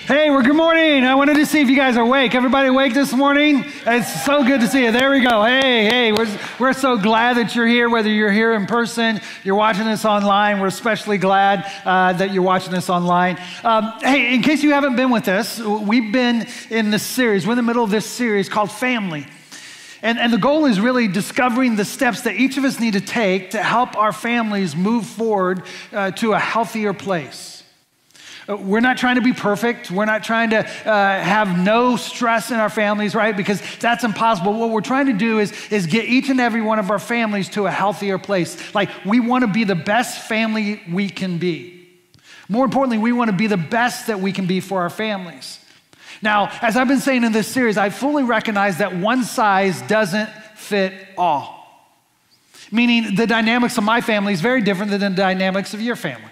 Hey, well, good morning. I wanted to see if you guys are awake. Everybody awake this morning? It's so good to see you. There we go. Hey, we're so glad that you're here, whether you're here in person, you're watching this online. We're especially glad that you're watching this online. Hey, in case you haven't been with us, we've been in this series. We're in the middle of this series called Family. And the goal is really discovering the steps that each of us need to take to help our families move forward to a healthier place. We're not trying to be perfect. We're not trying to have no stress in our families, right? Because that's impossible. What we're trying to do is get each and every one of our families to a healthier place. Like, we want to be the best family we can be. More importantly, we want to be the best that we can be for our families. Now, as I've been saying in this series, I fully recognize that one size doesn't fit all. Meaning the dynamics of my family is very different than the dynamics of your family.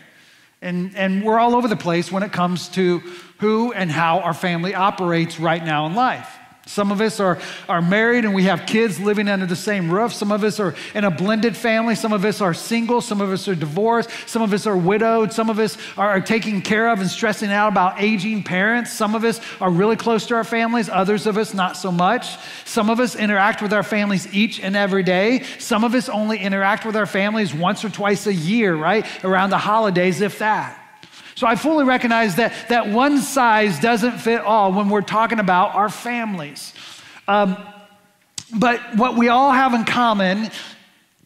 And we're all over the place when it comes to who and how our family operates right now in life. Some of us are married and we have kids living under the same roof. Some of us are in a blended family. Some of us are single. Some of us are divorced. Some of us are widowed. Some of us are taking care of and stressing out about aging parents. Some of us are really close to our families. Others of us not so much. Some of us interact with our families each and every day. Some of us only interact with our families once or twice a year, right? Around the holidays, if that. So I fully recognize that one size doesn't fit all when we're talking about our families. But what we all have in common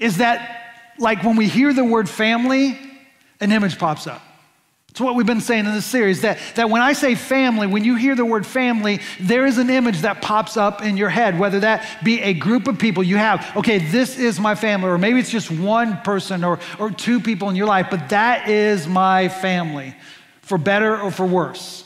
is that, like, when we hear the word family, an image pops up. It's what we've been saying in this series, that when I say family, when you hear the word family, there is an image that pops up in your head, whether that be a group of people you have. Okay, this is my family, or maybe it's just one person or two people in your life, but that is my family, for better or for worse.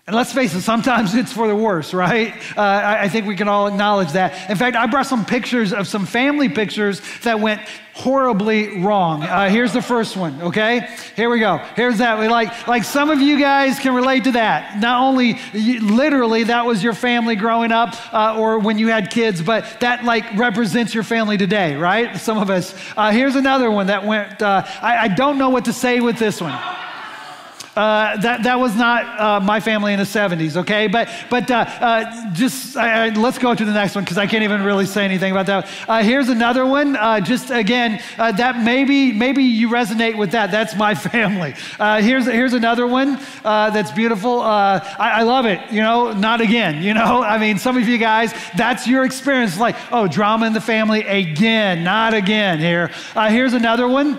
And let's face it, sometimes it's for the worse, right? I think we can all acknowledge that. In fact, I brought some pictures of some family pictures that went horribly wrong. Here's the first one, okay? Here we go. Here's that. Like some of you guys can relate to that. Not only literally that was your family growing up or when you had kids, but that like represents your family today, right? Some of us. Here's another one that went, I don't know what to say with this one. That was not my family in the 70s, okay? But let's go to the next one because I can't even really say anything about that. Here's another one. That maybe you resonate with that. That's my family. Here's another one that's beautiful. I love it. Not again. I mean, some of you guys, that's your experience. Like, oh, drama in the family again, not again. Here's another one.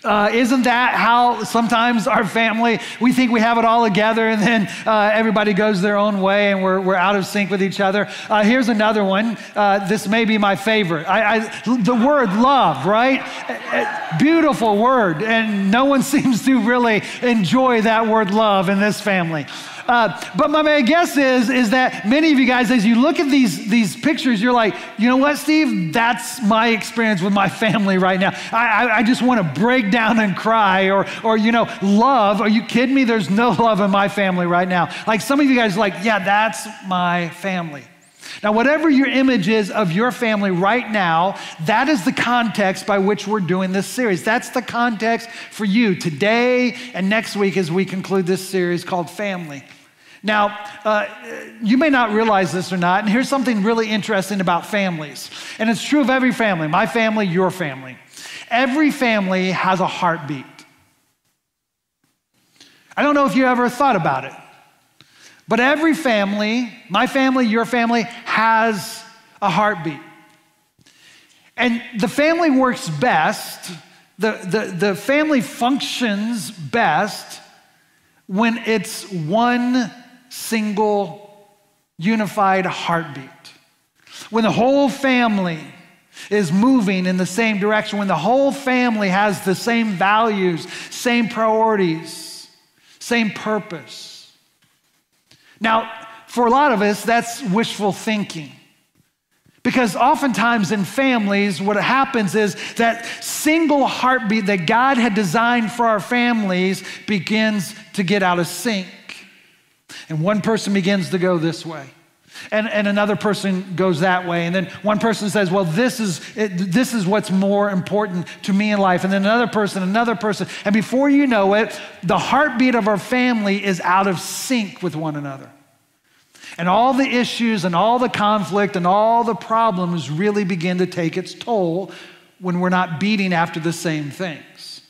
Isn't that how sometimes our family, we think we have it all together and then everybody goes their own way and we're out of sync with each other? Here's another one. This may be my favorite. The word love, right? Beautiful word. And no one seems to really enjoy that word love in this family. But my guess is that many of you guys, as you look at these pictures, you're like, you know what, Steve? That's my experience with my family right now. I just want to break down and cry or love. Are you kidding me? There's no love in my family right now. Like some of you guys are like, yeah, that's my family. Now, whatever your image is of your family right now, that is the context by which we're doing this series. That's the context for you today and next week as we conclude this series called Family. Now, you may not realize this or not, and here's something really interesting about families. And it's true of every family, my family, your family. Every family has a heartbeat. I don't know if you ever thought about it, but every family, my family, your family, has a heartbeat. And the family works best, the family functions best when it's one single unified heartbeat. When the whole family is moving in the same direction, when the whole family has the same values, same priorities, same purpose. Now, for a lot of us, that's wishful thinking. Because oftentimes in families, what happens is that single heartbeat that God had designed for our families begins to get out of sync. And one person begins to go this way. And another person goes that way. And then one person says, well, this is what's more important to me in life. And then another person. And before you know it, the heartbeat of our family is out of sync with one another. And all the issues and all the conflict and all the problems really begin to take its toll when we're not beating after the same things.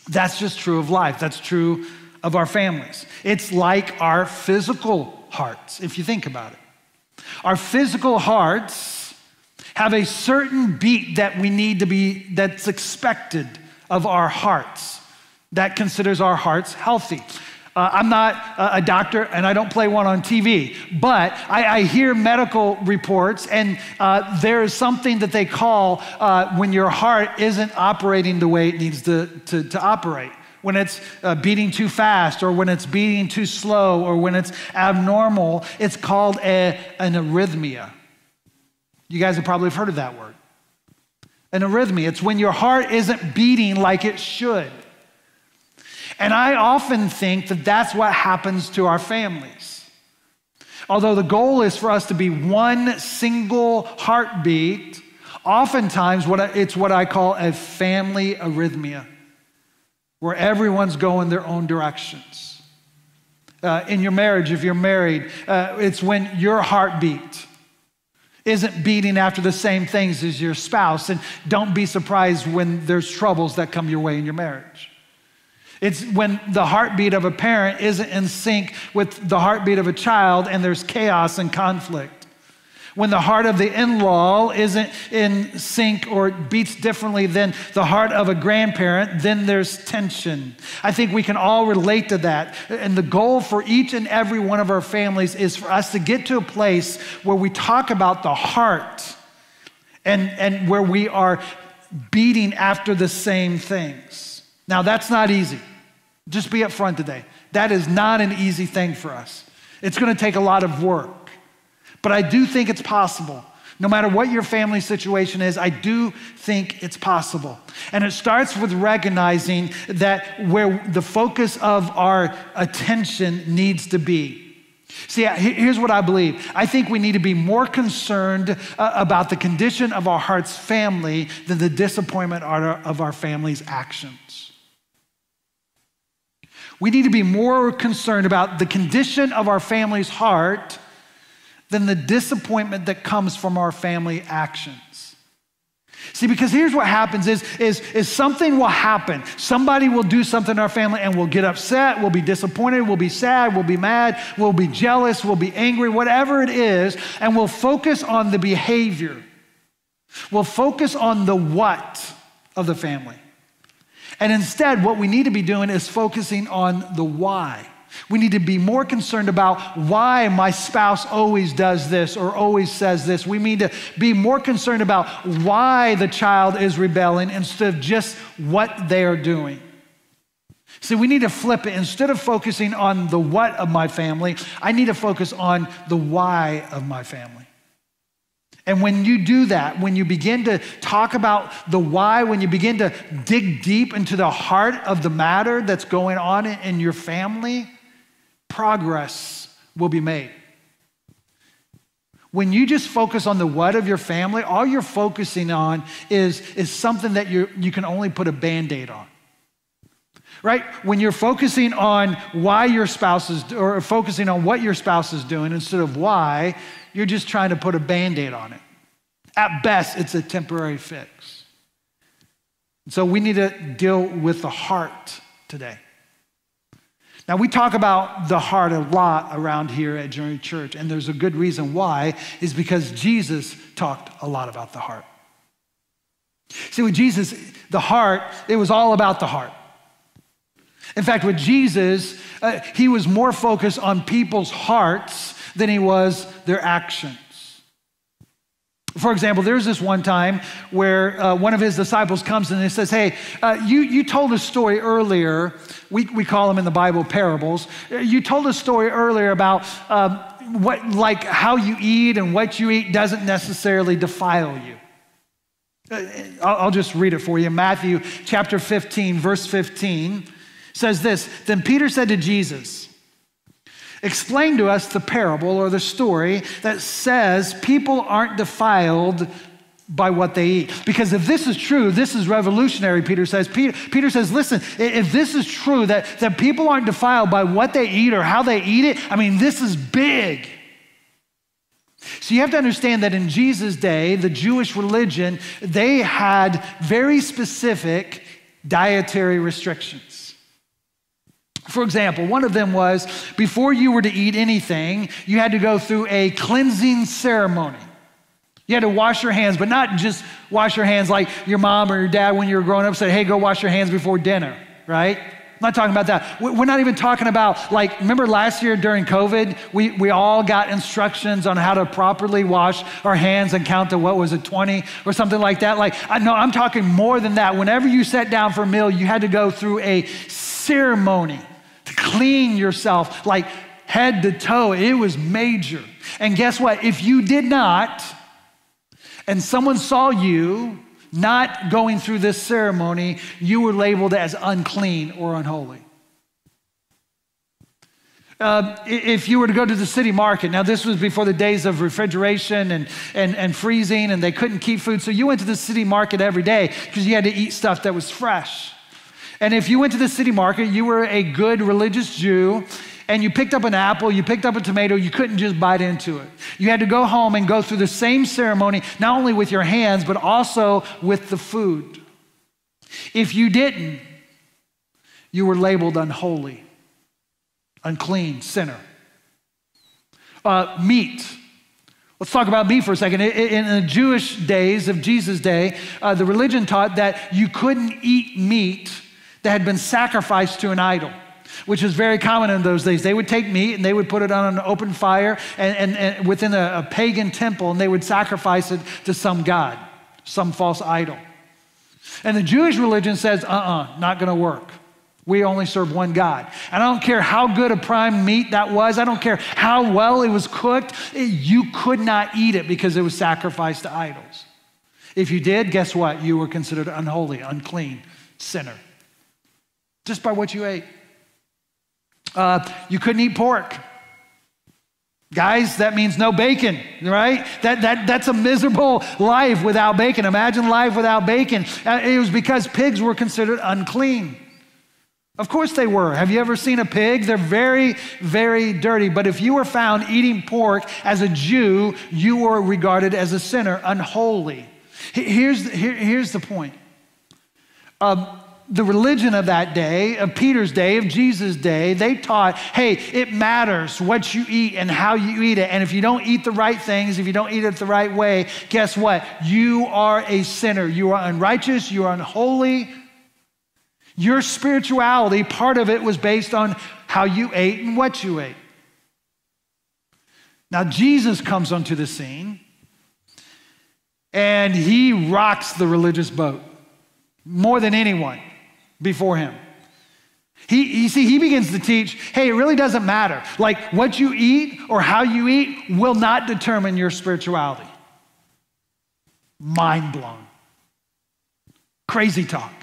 That's just true of life. That's true of our families. It's like our physical hearts, if you think about it. Our physical hearts have a certain beat that we need to be, that's expected of our hearts, that considers our hearts healthy. I'm not a doctor and I don't play one on TV, but I hear medical reports, and there is something that they call when your heart isn't operating the way it needs to operate. When it's beating too fast, or when it's beating too slow, or when it's abnormal, it's called an arrhythmia. You guys have probably heard of that word. An arrhythmia. It's when your heart isn't beating like it should. And I often think that that's what happens to our families. Although the goal is for us to be one single heartbeat, oftentimes it's what I call a family arrhythmia, where everyone's going their own directions. In your marriage, if you're married, it's when your heartbeat isn't beating after the same things as your spouse. And don't be surprised when there's troubles that come your way in your marriage. It's when the heartbeat of a parent isn't in sync with the heartbeat of a child, and there's chaos and conflict. When the heart of the in-law isn't in sync or beats differently than the heart of a grandparent, then there's tension. I think we can all relate to that. And the goal for each and every one of our families is for us to get to a place where we talk about the heart and where we are beating after the same things. Now, that's not easy. Just be upfront today. That is not an easy thing for us. It's going to take a lot of work. But I do think it's possible. No matter what your family situation is, I do think it's possible. And it starts with recognizing that where the focus of our attention needs to be. See, here's what I believe. I think we need to be more concerned about the condition of our heart's family than the disappointment of our family's actions. We need to be more concerned about the condition of our family's heart than the disappointment that comes from our family actions. See, because here's what happens is something will happen. Somebody will do something in our family and we'll get upset, we'll be disappointed, we'll be sad, we'll be mad, we'll be jealous, we'll be angry, whatever it is, and we'll focus on the behavior. We'll focus on the what of the family. And instead, what we need to be doing is focusing on the why. We need to be more concerned about why my spouse always does this or always says this. We need to be more concerned about why the child is rebelling instead of just what they are doing. See, we need to flip it. Instead of focusing on the what of my family, I need to focus on the why of my family. And when you do that, when you begin to talk about the why, when you begin to dig deep into the heart of the matter that's going on in your family, progress will be made. When you just focus on the what of your family, all you're focusing on is something that you can only put a Band-Aid on. Right? When you're focusing on why your spouse is, or focusing on what your spouse is doing instead of why, you're just trying to put a Band-Aid on it. At best, it's a temporary fix. So we need to deal with the heart today. Now, we talk about the heart a lot around here at Journey Church, and there's a good reason why, is because Jesus talked a lot about the heart. See, with Jesus, the heart, it was all about the heart. In fact, with Jesus, he was more focused on people's hearts than he was their actions. For example, there's this one time where one of his disciples comes and he says, hey, you told a story earlier. We call them in the Bible parables. You told a story earlier about how you eat and what you eat doesn't necessarily defile you. I'll just read it for you. Matthew chapter 15, verse 15 says this. Then Peter said to Jesus, explain to us the parable or the story that says people aren't defiled by what they eat. Because if this is true, this is revolutionary, Peter says. Peter says, listen, if this is true, that people aren't defiled by what they eat or how they eat it, I mean, this is big. So you have to understand that in Jesus' day, the Jewish religion, they had very specific dietary restrictions. For example, one of them was before you were to eat anything, you had to go through a cleansing ceremony. You had to wash your hands, but not just wash your hands like your mom or your dad when you were growing up said, hey, go wash your hands before dinner, right? I'm not talking about that. We're not even talking about, like, remember last year during COVID, we all got instructions on how to properly wash our hands and count to, what was it, 20 or something like that? Like, no, I'm talking more than that. Whenever you sat down for a meal, you had to go through a ceremony to clean yourself, like head to toe. It was major. And guess what? If you did not, and someone saw you not going through this ceremony, you were labeled as unclean or unholy. If you were to go to the city market, now this was before the days of refrigeration and freezing, and they couldn't keep food, so you went to the city market every day because you had to eat stuff that was fresh. And if you went to the city market, you were a good religious Jew, and you picked up an apple, you picked up a tomato, you couldn't just bite into it. You had to go home and go through the same ceremony, not only with your hands, but also with the food. If you didn't, you were labeled unholy, unclean, sinner. Meat. Let's talk about meat for a second. In the Jewish days of Jesus' day, the religion taught that you couldn't eat meat that had been sacrificed to an idol, which is very common in those days. They would take meat and they would put it on an open fire and within a pagan temple, and they would sacrifice it to some god, some false idol. And the Jewish religion says, not gonna work. We only serve one God. And I don't care how good a prime meat that was. I don't care how well it was cooked. You could not eat it because it was sacrificed to idols. If you did, guess what? You were considered unholy, unclean, sinner, just by what you ate. You couldn't eat pork. Guys, that means no bacon, right? That's a miserable life without bacon. Imagine life without bacon. It was because pigs were considered unclean. Of course they were. Have you ever seen a pig? They're very, very dirty. But if you were found eating pork as a Jew, you were regarded as a sinner, unholy. Here's the point. The religion of that day, of Peter's day, of Jesus' day, they taught, hey, it matters what you eat and how you eat it. And if you don't eat the right things, if you don't eat it the right way, guess what? You are a sinner. You are unrighteous. You are unholy. Your spirituality, part of it was based on how you ate and what you ate. Now, Jesus comes onto the scene, and he rocks the religious boat more than anyone before him. He begins to teach, hey, it really doesn't matter. Like what you eat or how you eat will not determine your spirituality. Mind blown. Crazy talk.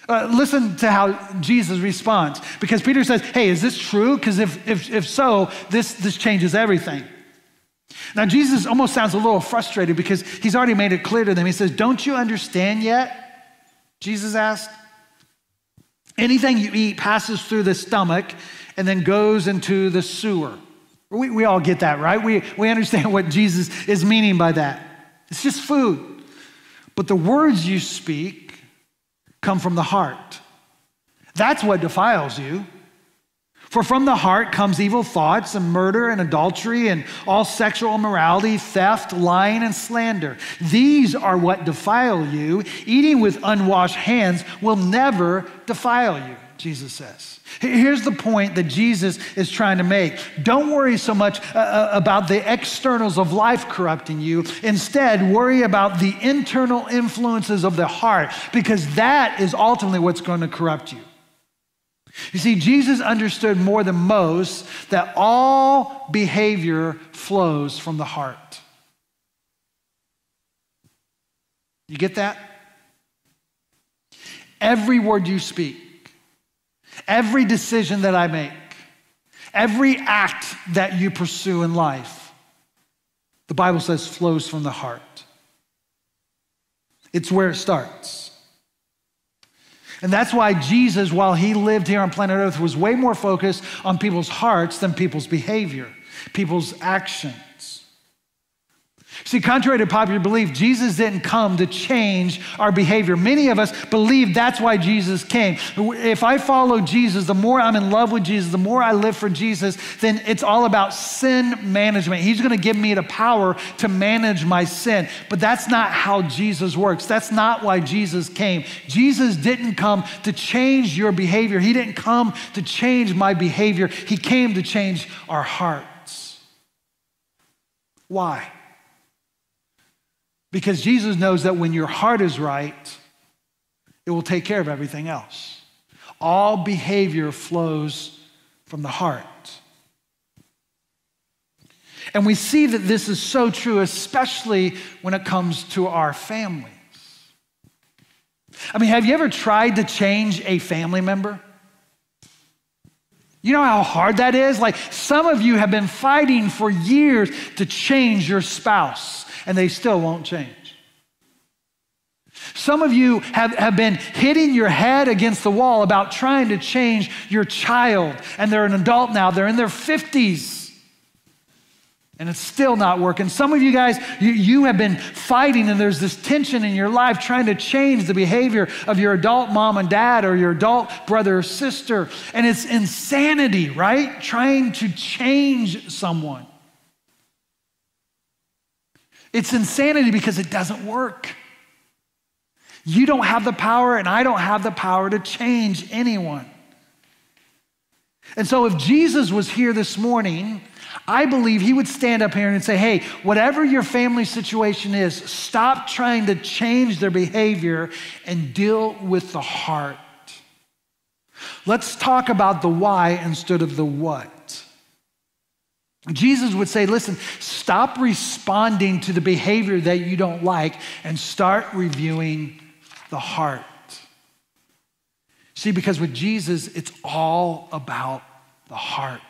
Listen to how Jesus responds, because Peter says, hey, is this true? Because if so, this changes everything. Now, Jesus almost sounds a little frustrated because he's already made it clear to them. He says, don't you understand yet? Jesus asked. Anything you eat passes through the stomach and then goes into the sewer. We all get that, right? We understand what Jesus is meaning by that. It's just food. But the words you speak come from the heart. That's what defiles you. For from the heart comes evil thoughts and murder and adultery and all sexual immorality, theft, lying, and slander. These are what defile you. Eating with unwashed hands will never defile you, Jesus says. Here's the point that Jesus is trying to make. Don't worry so much about the externals of life corrupting you. Instead, worry about the internal influences of the heart, because that is ultimately what's going to corrupt you. You see, Jesus understood more than most that all behavior flows from the heart. You get that? Every word you speak, every decision that I make, Every act that you pursue in life, the Bible says, flows from the heart. It's where it starts. And that's why Jesus, while he lived here on planet Earth, was way more focused on people's hearts than people's behavior, people's actions. See, contrary to popular belief, Jesus didn't come to change our behavior. Many of us believe that's why Jesus came. If I follow Jesus, the more I'm in love with Jesus, the more I live for Jesus, then it's all about sin management. He's going to give me the power to manage my sin. But that's not how Jesus works. That's not why Jesus came. Jesus didn't come to change your behavior. He didn't come to change my behavior. He came to change our hearts. Why? Because Jesus knows that when your heart is right, it will take care of everything else. All behavior flows from the heart. And we see that this is so true, especially when it comes to our families. I mean, have you ever tried to change a family member? You know how hard that is? Like, some of you have been fighting for years to change your spouse, and they still won't change. Some of you have been hitting your head against the wall about trying to change your child, and they're an adult now. They're in their 50s, and it's still not working. Some of you guys, you have been fighting, and there's this tension in your life trying to change the behavior of your adult mom and dad or your adult brother or sister, and it's insanity, right? Trying to change someone. It's insanity because it doesn't work. You don't have the power, and I don't have the power to change anyone. And so if Jesus was here this morning, I believe he would stand up here and say, hey, whatever your family situation is, stop trying to change their behavior and deal with the heart. Let's talk about the why instead of the what. Jesus would say, listen, stop responding to the behavior that you don't like and start reviewing the heart. See, because with Jesus, it's all about the heart.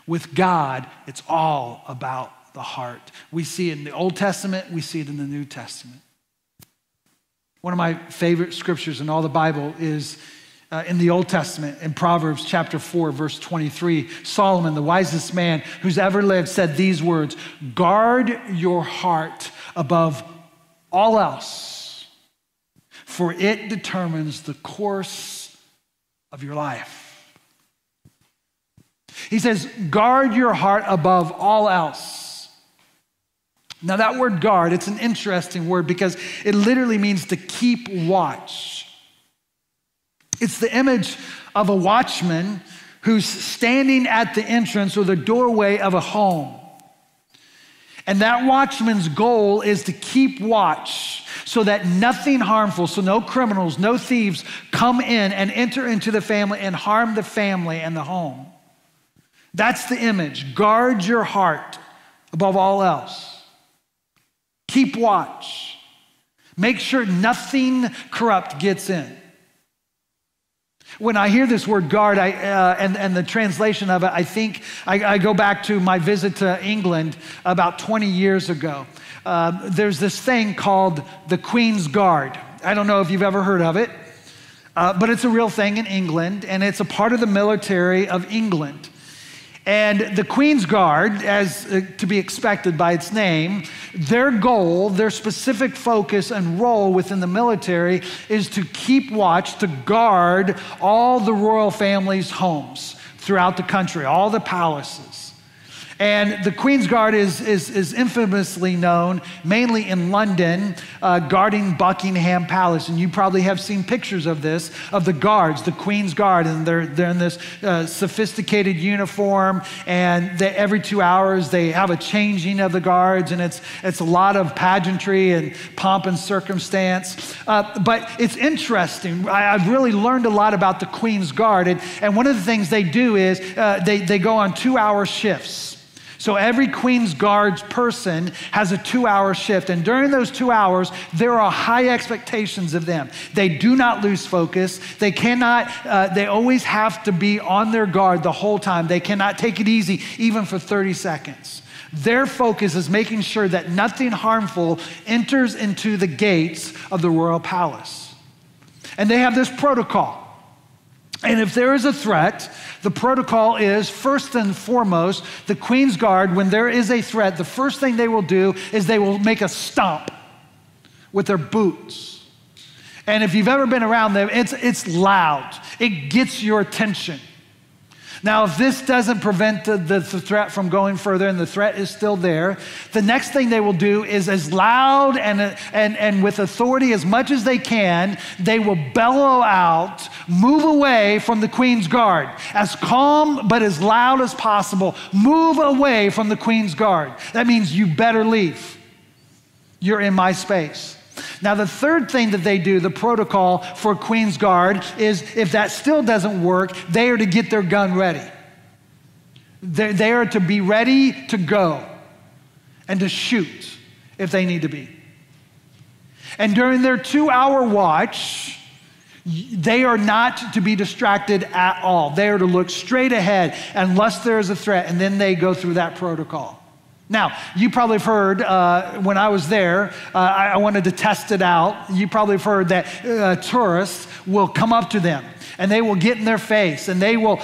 With God, it's all about the heart. We see it in the Old Testament, we see it in the New Testament. One of my favorite scriptures in all the Bible is in the Old Testament, in Proverbs chapter 4, verse 23, Solomon, the wisest man who's ever lived, said these words, guard your heart above all else, for it determines the course of your life. He says, guard your heart above all else. Now that word guard, it's an interesting word because it literally means to keep watch. It's the image of a watchman who's standing at the entrance or the doorway of a home. And that watchman's goal is to keep watch so that nothing harmful, so no criminals, no thieves come in and enter into the family and harm the family and the home. That's the image. Guard your heart above all else. Keep watch. Make sure nothing corrupt gets in. When I hear this word guard and the translation of it, I think I go back to my visit to England about 20 years ago. There's this thing called the Queen's Guard. I don't know if you've ever heard of it, but it's a real thing in England, and it's a part of the military of England. And the Queen's Guard, as to be expected by its name, their goal, their specific focus and role within the military is to keep watch, to guard all the royal family's homes throughout the country, all the palaces. And the Queen's Guard is infamously known, mainly in London, guarding Buckingham Palace. And you probably have seen pictures of this, of the guards, the Queen's Guard. And they're in this sophisticated uniform. And every 2 hours, they have a changing of the guards. And it's a lot of pageantry and pomp and circumstance. But it's interesting. I've really learned a lot about the Queen's Guard. And one of the things they do is they go on 2-hour shifts. So every Queen's Guards person has a 2-hour shift. And during those 2 hours, there are high expectations of them. They do not lose focus. They always have to be on their guard the whole time. They cannot take it easy, even for 30 seconds. Their focus is making sure that nothing harmful enters into the gates of the royal palace. And they have this protocol. And if there is a threat, the protocol is, first and foremost, the Queen's Guard, when there is a threat, the first thing they will do is they will make a stomp with their boots. And if you've ever been around them, it's loud. It gets your attention. Now, if this doesn't prevent the threat from going further and the threat is still there, the next thing they will do is, as loud and with authority as much as they can, they will bellow out, move away from the Queen's Guard. As calm but as loud as possible, move away from the Queen's Guard. That means you better leave. You're in my space. Now, the third thing that they do, the protocol for Queen's Guard, is if that still doesn't work, they are to get their gun ready. They are to be ready to go and to shoot if they need to be. And during their 2-hour watch, they are not to be distracted at all. They are to look straight ahead unless there is a threat, and then they go through that protocol. Now, you probably have heard, when I was there, I wanted to test it out. You probably have heard that tourists will come up to them and they will get in their face and they will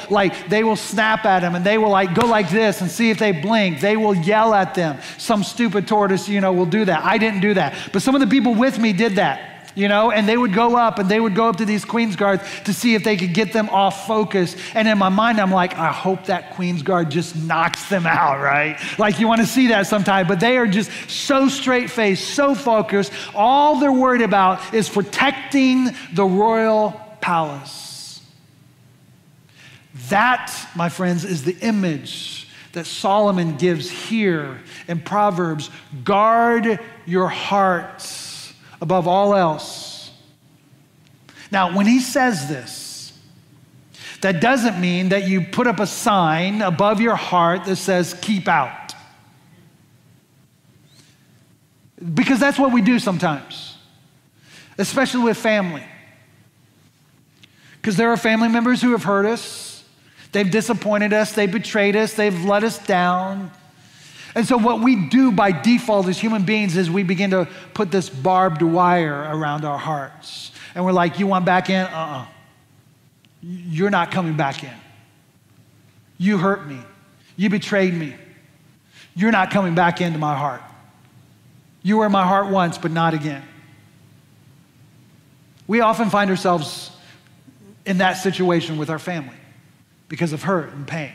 snap at them and they will go like this and see if they blink. They will yell at them. Some stupid tourist, will do that. I didn't do that. But some of the people with me did that. And they would go up to these Queen's Guards to see if they could get them off focus. And in my mind, I'm like, I hope that Queen's Guard just knocks them out, right? Like you want to see that sometime, but they are just so straight-faced, so focused. All they're worried about is protecting the royal palace. That, my friends, is the image that Solomon gives here in Proverbs. Guard your hearts above all else. Now, when he says this, that doesn't mean that you put up a sign above your heart that says, keep out. Because that's what we do sometimes, especially with family. Because there are family members who have hurt us, they've disappointed us, they've betrayed us, they've let us down. And so what we do by default as human beings is we begin to put this barbed wire around our hearts. And we're like, you want back in? You're not coming back in. You hurt me. You betrayed me. You're not coming back into my heart. You were in my heart once, but not again. We often find ourselves in that situation with our family because of hurt and pain.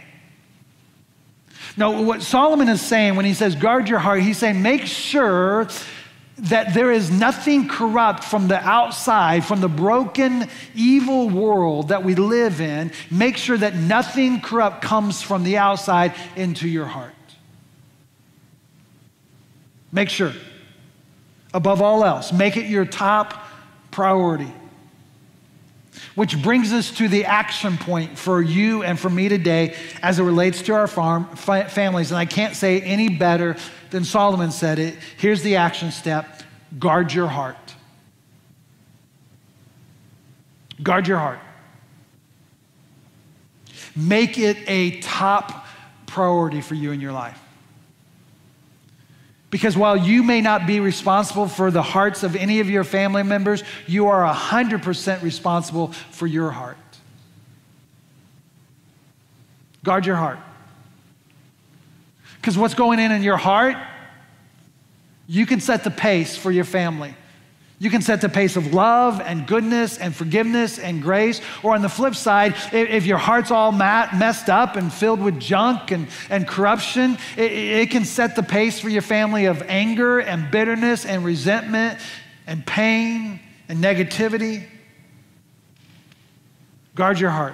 Now, what Solomon is saying when he says guard your heart, he's saying make sure that there is nothing corrupt from the outside, from the broken, evil world that we live in. Make sure that nothing corrupt comes from the outside into your heart. Make sure. Above all else, make it your top priority. Which brings us to the action point for you and for me today as it relates to our families. And I can't say any better than Solomon said it. Here's the action step. Guard your heart. Guard your heart. Make it a top priority for you in your life. Because while you may not be responsible for the hearts of any of your family members, you are 100% responsible for your heart. Guard your heart. Because what's going in your heart, you can set the pace for your family. You can set the pace of love and goodness and forgiveness and grace. Or on the flip side, if your heart's all messed up and filled with junk and corruption, it can set the pace for your family of anger and bitterness and resentment and pain and negativity. Guard your heart.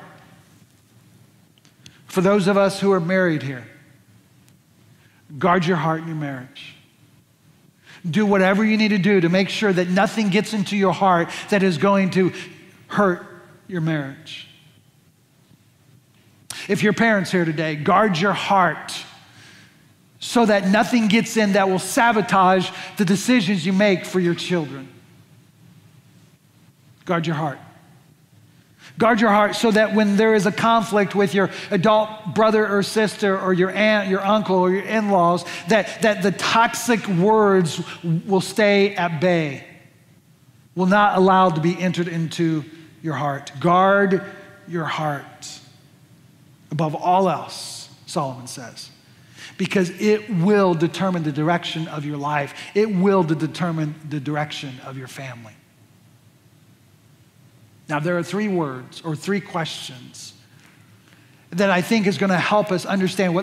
For those of us who are married here, guard your heart in your marriage. Do whatever you need to do to make sure that nothing gets into your heart that is going to hurt your marriage. If your parents here today, guard your heart so that nothing gets in that will sabotage the decisions you make for your children. Guard your heart. Guard your heart so that when there is a conflict with your adult brother or sister or your aunt, your uncle, or your in-laws, that the toxic words will stay at bay, will not allow to be entered into your heart. Guard your heart above all else, Solomon says, because it will determine the direction of your life. It will determine the direction of your family. Now, there are 3 words or 3 questions that I think is going to help us understand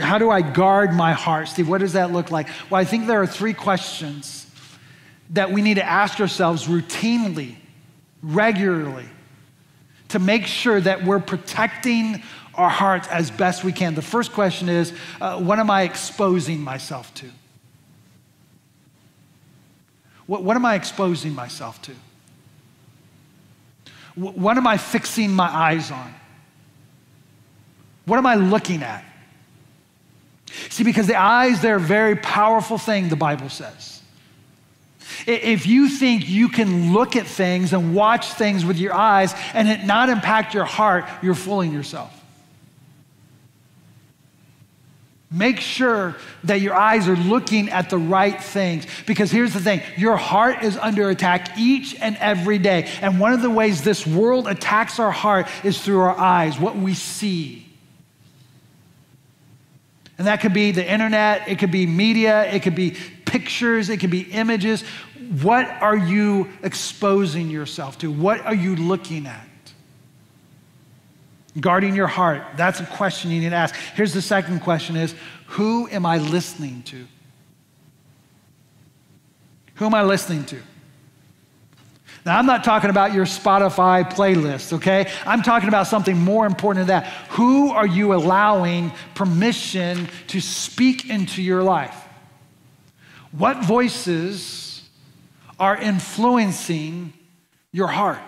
how do I guard my heart? Steve, what does that look like? Well, I think there are 3 questions that we need to ask ourselves routinely, regularly, to make sure that we're protecting our hearts as best we can. The first question is, what am I exposing myself to? What am I exposing myself to? What am I fixing my eyes on? What am I looking at? See, because the eyes, they're a very powerful thing, the Bible says. If you think you can look at things and watch things with your eyes and it not impact your heart, you're fooling yourself. Make sure that your eyes are looking at the right things, because here's the thing, your heart is under attack each and every day. And one of the ways this world attacks our heart is through our eyes, what we see. And that could be the internet, it could be media, it could be pictures, it could be images. What are you exposing yourself to? What are you looking at? Guarding your heart, that's a question you need to ask. Here's the second question is, who am I listening to? Who am I listening to? Now, I'm not talking about your Spotify playlist, okay? I'm talking about something more important than that. Who are you allowing permission to speak into your life? What voices are influencing your heart?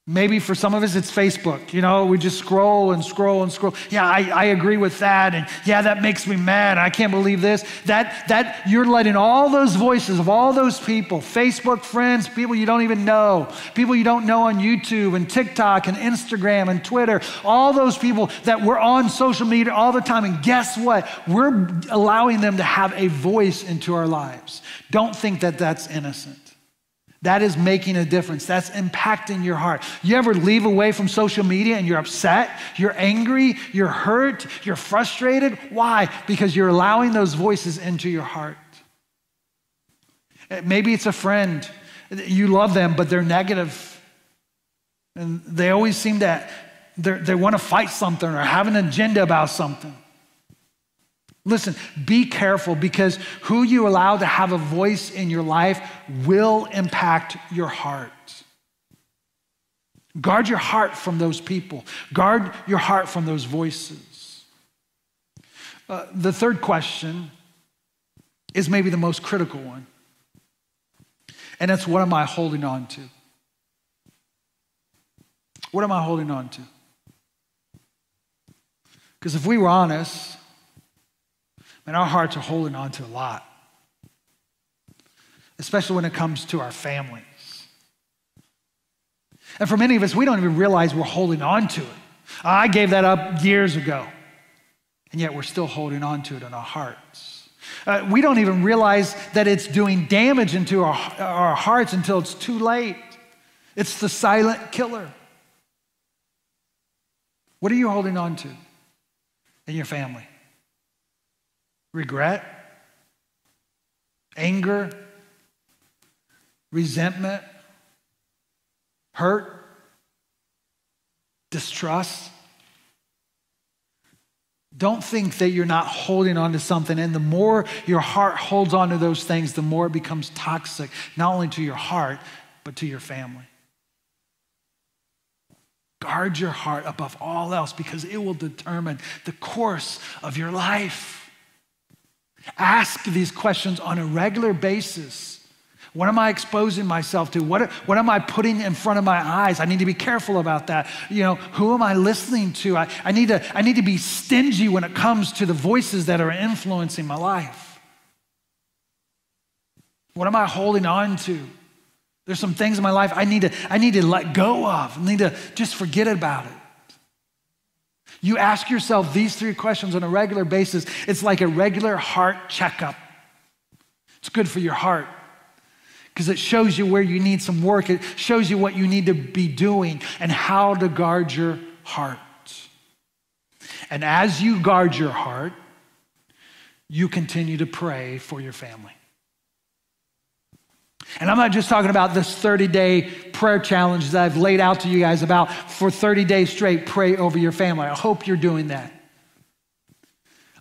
Maybe for some of us, it's Facebook. You know, we just scroll and scroll and scroll. Yeah, I agree with that. And yeah, that makes me mad. I can't believe this. That you're letting all those voices of all those people, Facebook friends, people you don't even know, people you don't know on YouTube and TikTok and Instagram and Twitter, all those people that we're on social media all the time. And guess what? We're allowing them to have a voice into our lives. Don't think that that's innocent. That is making a difference. That's impacting your heart. You ever leave away from social media and you're upset, you're angry, you're hurt, you're frustrated? Why? Because you're allowing those voices into your heart. Maybe it's a friend. You love them, but they're negative. And they always seem to, they want to fight something or have an agenda about something. Listen, be careful, because who you allow to have a voice in your life will impact your heart. Guard your heart from those people. Guard your heart from those voices. The third question is maybe the most critical one. And that's, what am I holding on to? What am I holding on to? Because if we were honest, and our hearts are holding on to a lot, especially when it comes to our families. And for many of us, we don't even realize we're holding on to it. I gave that up years ago, and yet we're still holding on to it in our hearts. We don't even realize that it's doing damage into our hearts until it's too late. It's the silent killer. What are you holding on to in your family? Regret, anger, resentment, hurt, distrust. Don't think that you're not holding on to something. And the more your heart holds on to those things, the more it becomes toxic, not only to your heart, but to your family. Guard your heart above all else, because it will determine the course of your life. Ask these questions on a regular basis. What am I exposing myself to? What am I putting in front of my eyes? I need to be careful about that. Who am I listening to? I need to be stingy when it comes to the voices that are influencing my life. What am I holding on to? There's some things in my life I need to let go of. I need to just forget about it. You ask yourself these 3 questions on a regular basis. It's like a regular heart checkup. It's good for your heart because it shows you where you need some work. It shows you what you need to be doing and how to guard your heart. And as you guard your heart, you continue to pray for your family. And I'm not just talking about this 30-day prayer challenge that I've laid out to you guys about for 30 days straight, pray over your family. I hope you're doing that.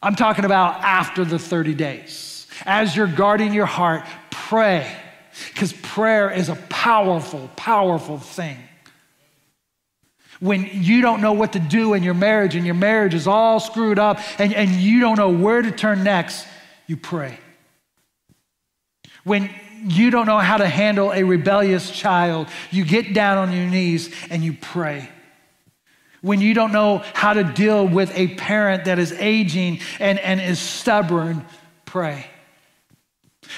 I'm talking about after the 30 days. As you're guarding your heart, pray. Because prayer is a powerful, powerful thing. When you don't know what to do in your marriage and your marriage is all screwed up and you don't know where to turn next, you pray. When you don't know how to handle a rebellious child, you get down on your knees and you pray. When you don't know how to deal with a parent that is aging and is stubborn, pray.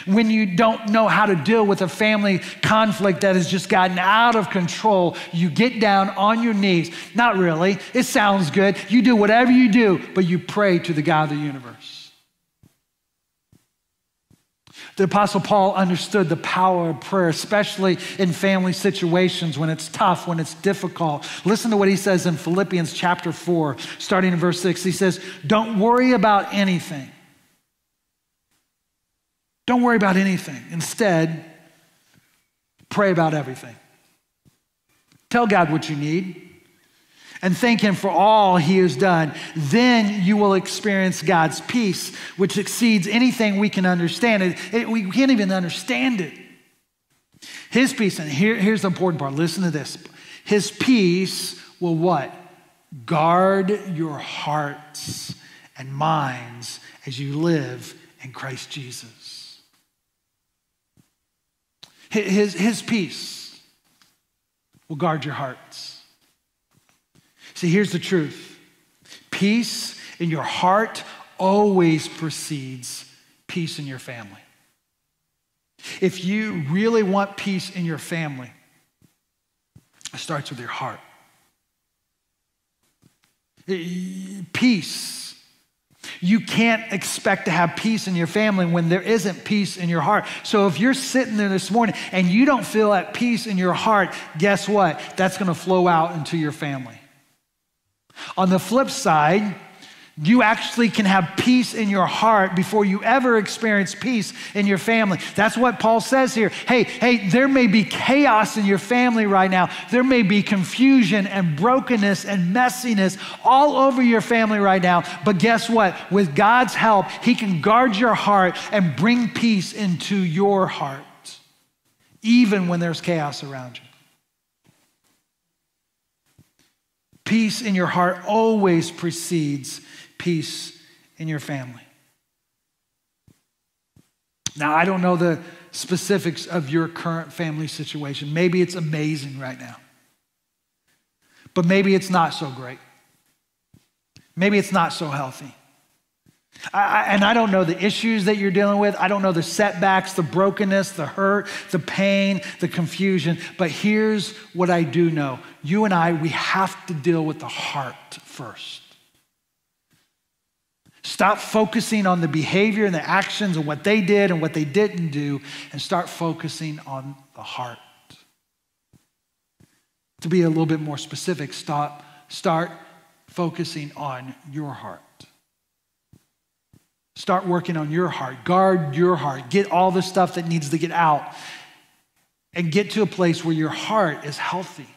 When you don't know how to deal with a family conflict that has just gotten out of control, you get down on your knees. Not really. It sounds good. You do whatever you do, but you pray to the God of the universe. The Apostle Paul understood the power of prayer, especially in family situations when it's tough, when it's difficult. Listen to what he says in Philippians chapter 4, starting in verse 6. He says, "Don't worry about anything." Don't worry about anything. Instead, pray about everything. Tell God what you need and thank him for all he has done. Then you will experience God's peace, which exceeds anything we can understand. We can't even understand it. His peace, and here's the important part. Listen to this. His peace will what? Guard your hearts and minds as you live in Christ Jesus. His peace will guard your hearts. See, here's the truth. Peace in your heart always precedes peace in your family. If you really want peace in your family, it starts with your heart. Peace. You can't expect to have peace in your family when there isn't peace in your heart. So if you're sitting there this morning and you don't feel that peace in your heart, guess what? That's going to flow out into your family. On the flip side, you actually can have peace in your heart before you ever experience peace in your family. That's what Paul says here. Hey, there may be chaos in your family right now. There may be confusion and brokenness and messiness all over your family right now. But guess what? With God's help, he can guard your heart and bring peace into your heart, even when there's chaos around you. Peace in your heart always precedes peace in your family. Now, I don't know the specifics of your current family situation. Maybe it's amazing right now, but maybe it's not so great. Maybe it's not so healthy. And I don't know the issues that you're dealing with. I don't know the setbacks, the brokenness, the hurt, the pain, the confusion. But here's what I do know. You and I, we have to deal with the heart first. Stop focusing on the behavior and the actions and what they did and what they didn't do, and start focusing on the heart. To be a little bit more specific, start focusing on your heart. Start working on your heart. Guard your heart. Get all the stuff that needs to get out, and get to a place where your heart is healthy,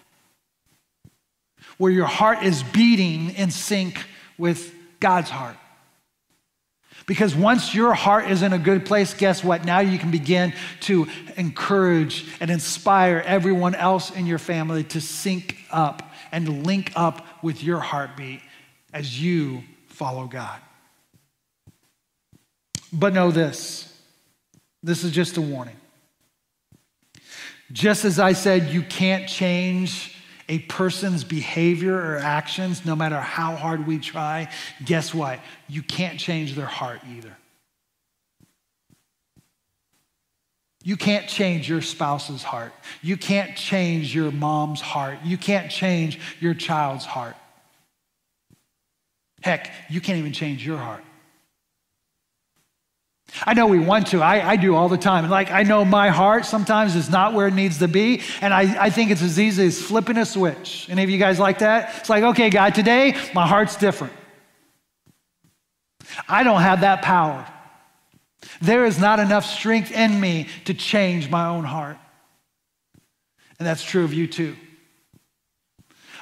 where your heart is beating in sync with God's heart. Because once your heart is in a good place, guess what? Now you can begin to encourage and inspire everyone else in your family to sync up and link up with your heartbeat as you follow God. But know this. This is just a warning. Just as I said, you can't change a person's behavior or actions no matter how hard we try. Guess what? You can't change their heart either. You can't change your spouse's heart. You can't change your mom's heart. You can't change your child's heart. Heck, you can't even change your heart. I know we want to. I do all the time. And I know my heart sometimes is not where it needs to be. And I think it's as easy as flipping a switch. Any of you guys like that? It's like, okay, God, today my heart's different. I don't have that power. There is not enough strength in me to change my own heart. And that's true of you too.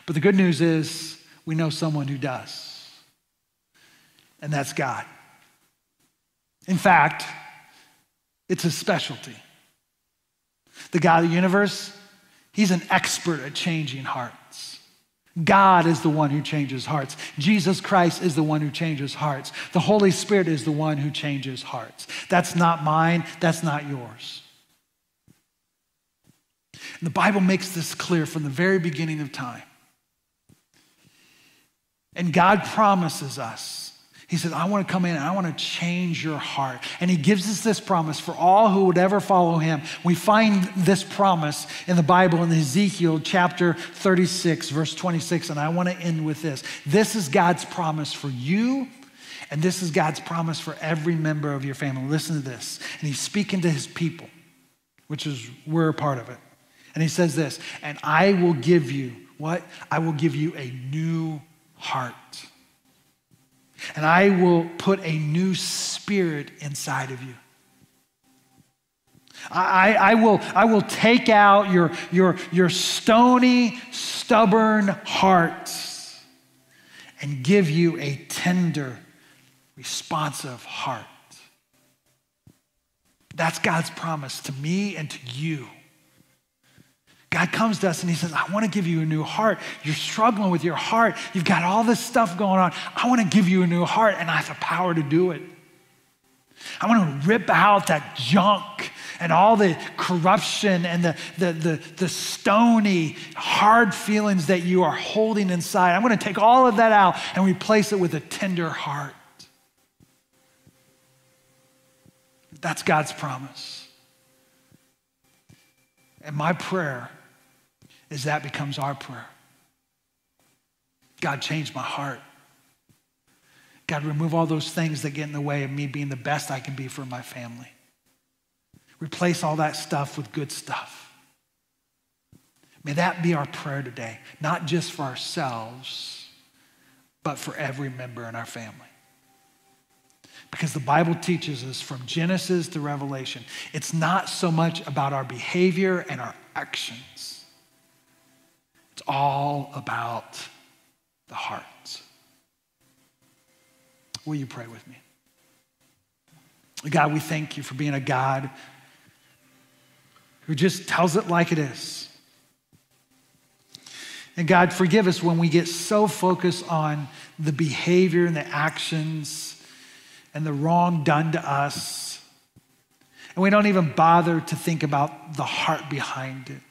But the good news is we know someone who does. And that's God. In fact, it's his specialty. The God of the universe, he's an expert at changing hearts. God is the one who changes hearts. Jesus Christ is the one who changes hearts. The Holy Spirit is the one who changes hearts. That's not mine. That's not yours. And the Bible makes this clear from the very beginning of time. And God promises us. He said, I want to come in and I want to change your heart. And he gives us this promise for all who would ever follow him. We find this promise in the Bible in Ezekiel chapter 36, verse 26. And I want to end with this. This is God's promise for you, and this is God's promise for every member of your family. Listen to this. And he's speaking to his people, which is we're a part of it. And he says this, and I will give you, what? I will give you a new heart. And I will put a new spirit inside of you. I will take out your stony, stubborn hearts and give you a tender, responsive heart. That's God's promise to me and to you. God comes to us and he says, I want to give you a new heart. You're struggling with your heart. You've got all this stuff going on. I want to give you a new heart, and I have the power to do it. I want to rip out that junk and all the corruption and the stony, hard feelings that you are holding inside. I'm going to take all of that out and replace it with a tender heart. That's God's promise. And my prayer is that becomes our prayer. God, change my heart. God, remove all those things that get in the way of me being the best I can be for my family. Replace all that stuff with good stuff. May that be our prayer today, not just for ourselves, but for every member in our family. Because the Bible teaches us from Genesis to Revelation, it's not so much about our behavior and our actions. It's all about the heart. Will you pray with me? God, we thank you for being a God who just tells it like it is. And God, forgive us when we get so focused on the behavior and the actions and the wrong done to us, and we don't even bother to think about the heart behind it.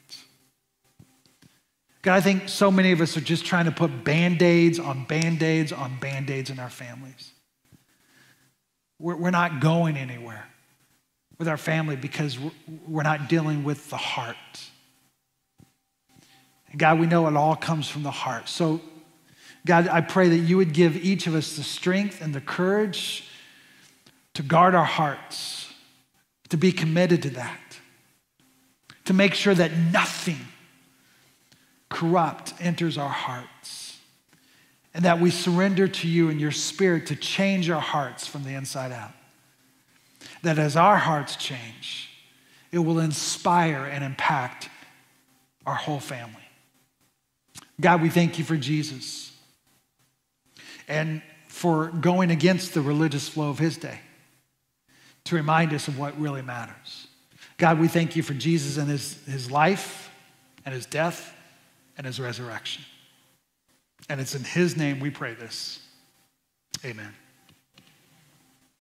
God, I think so many of us are just trying to put Band-Aids on Band-Aids on Band-Aids in our families. We're not going anywhere with our family because we're not dealing with the heart. And God, we know it all comes from the heart. So, God, I pray that you would give each of us the strength and the courage to guard our hearts, to be committed to that, to make sure that nothing corrupt enters our hearts, and that we surrender to you and your Spirit to change our hearts from the inside out. That as our hearts change, it will inspire and impact our whole family. God, we thank you for Jesus and for going against the religious flow of his day to remind us of what really matters. God, we thank you for Jesus and his life and his death and his resurrection. And it's in his name we pray this. Amen.